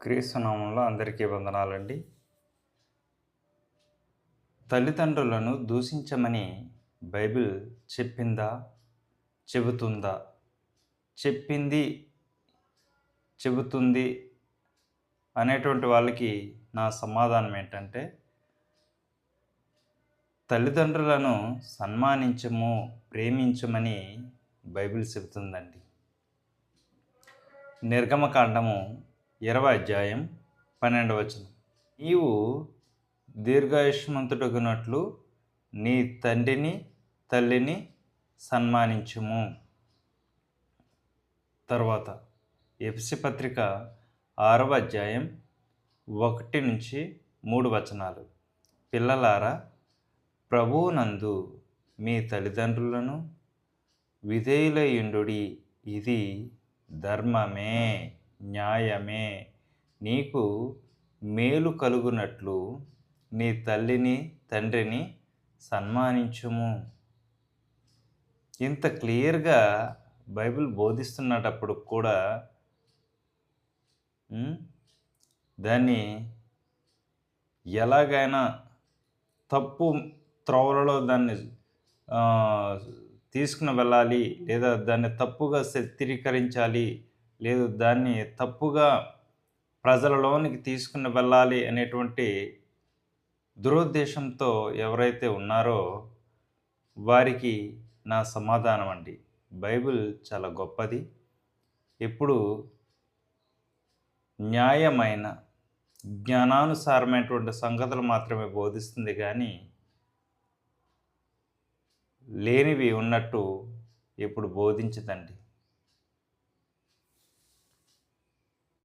క్రీస్తు నామంలో అందరికీ వందనాలండి. తల్లిదండ్రులను దూషించమని బైబిల్ చెప్పిందా? చెబుతుందా? చెప్పింది, చెబుతుంది అనేటువంటి వాళ్ళకి నా సమాధానం ఏంటంటే, తల్లిదండ్రులను సన్మానించము, ప్రేమించమని బైబిల్ చెబుతుందండి. నిర్గమకాండము 20వ అధ్యాయం 12వ వచనం. నీవు దీర్ఘాయుష్మంతుడగునట్లు నీ తండ్రిని తల్లిని సన్మానించుము. తర్వాత ఎఫెసీ పత్రిక 6వ అధ్యాయం 1-3 వచనాలు. పిల్లలారా, ప్రభువునందు మీ తల్లిదండ్రులను విధేయులయుండుడి, ఇది ధర్మమే, న్యాయమే. నీకు మేలు కలుగునట్లు నీ తల్లిని తండ్రిని సన్మానించుము. ఇంత క్లియర్గా బైబిల్ బోధిస్తున్నప్పుడు కూడా దాన్ని ఎలాగైనా తప్పు త్రోవలలో దాన్ని తీసుకుని వెళ్ళాలి, లేదా దాన్ని తప్పుగా చిత్రీకరించాలి, లేదా దాన్ని తప్పుగా ప్రజలలోనికి తీసుకుని వెళ్ళాలి అనేటువంటి దురుద్దేశంతో ఎవరైతే ఉన్నారో వారికి నా సమాధానం అండి. బైబిల్ చాలా గొప్పది. ఎప్పుడు న్యాయమైన జ్ఞానానుసారమైనటువంటి సంగతులు మాత్రమే బోధిస్తుంది, కానీ లేనివి ఉన్నట్టు ఎప్పుడు బోధించదండి.